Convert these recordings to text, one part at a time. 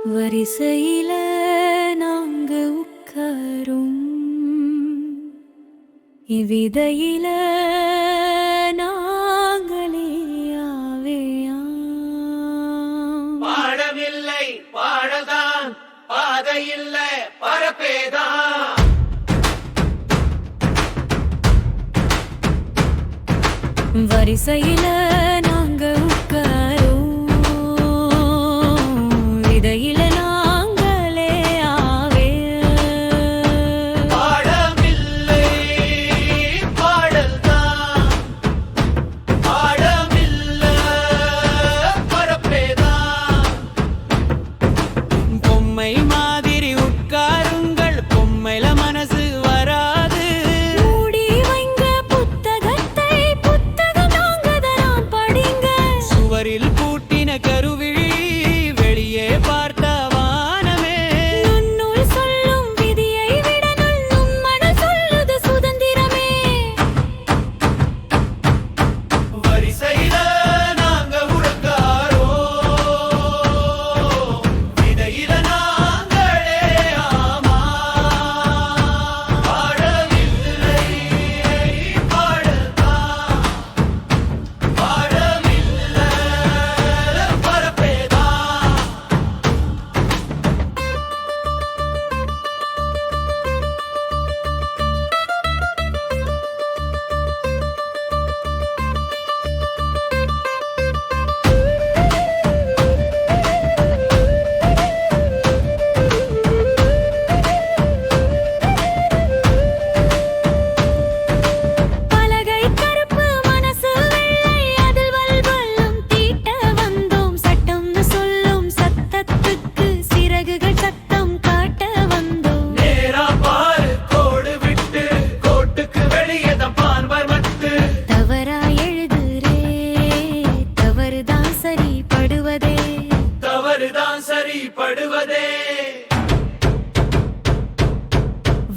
வரிசையில நாங்க உட்காரும் இவ்விதையில நாங்களே ஆவேயாம். பாடமில்லை பாடதான், பாதையில்ல பரப்பேதான். வரிசையில நாங்க உட்காரும் விதையில நாங்களே ஆவே. பாடமில்லை பாடல்தான், பாடமில்ல பரப்பேதான். பொம்மை மாதிரி உட்காருங்கள், பொம்மையில மனசு வராது. மூடி வைங்க புத்தகத்தை, புத்தகம் நாங்கதான் படிங்க. சுவரில் பூட்டின கருவிழி, வெளியே பார்த்த வானமே. நுண்ணுள் சொல்லும் விதியை விட நுண்ணும் மனம் சொல்லுது சுதந்திரமே. வரிசையில நாங்க உட்காரோ, விதையில நாங்களே ஆமா. பாடமில்லை பாடல்தான், பாடமில்ல பரப்பேதான். பலகை கருப்பு மனசு வெள்ளை, அதில் வல்வல்லும் தீட்ட வந்தோம். சட்டம்னு சொல்லும் சத்தத்துக்கு சிறகுகள் சத்தம் காட்ட வந்தோம். நேரா பாரு கோடு விட்டு, கோட்டுக்கு வெளியேதான் பான்பர் மட்டு. தவறா எழுதுறே, தவறுதான் சரி படுவதே. தவறுதான் சரிப்படுவதே.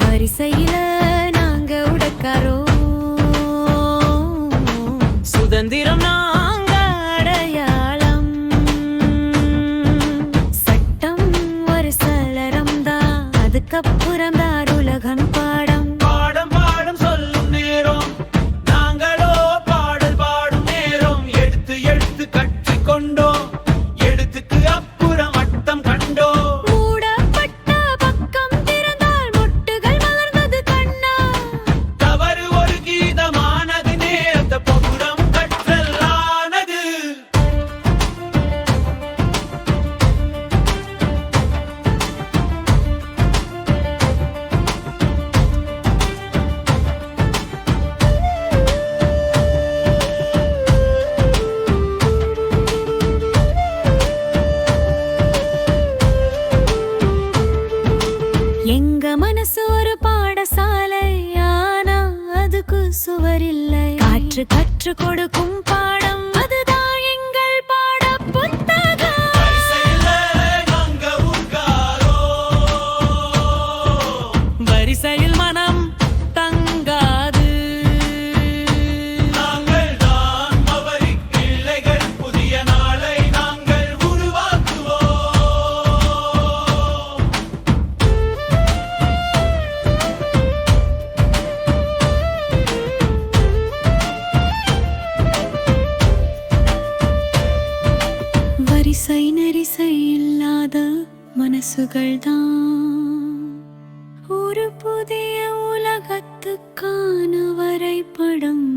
வரிசையில நாங்க உடக்காரோ, சுதந்திரம் நாங்க அடையாளம். சட்டம் ஒரு சலரம் தான், அதுக்கப்புறம் தான் உலகம் பாடம். பாடம் பாடம் சொல்லும் நேரம், நாங்களோ பாடல் பாடும் நேரம். எடுத்து எடுத்து கற்றுக்கொண்டோம், எழுத்துக்கு அப்புறம் அர்த்தம் கண்டோம். மூடப்பட்ட பக்கம் திறந்தால் மொட்டுகள் மலர்ந்தது கண்ணா. தவறு ஒரு கீதமானது, நேர்ந்த பகுடம் கற்றலானது. எங்க மனசு ஒரு பாடசாலை, ஆனா அதுக்கு சுவரில்லை. காற்று கற்றுக் கொடுக்கும் பாடம், அதுதான் எங்கள் பாட புத்தகம். வரிசையில நாங்க உட்காரோ, வரிசையில் மனம் தங்காது. நாங்கள் தான் மவரிக் பிள்ளைகள், புதிய நாளை நாங்கள் உருவாக்குவோம். வரிசை நெரிசை இல்லாத மனசுகள் தான் ஒரு புதிய உலகத்துக்கான வரைபடம்.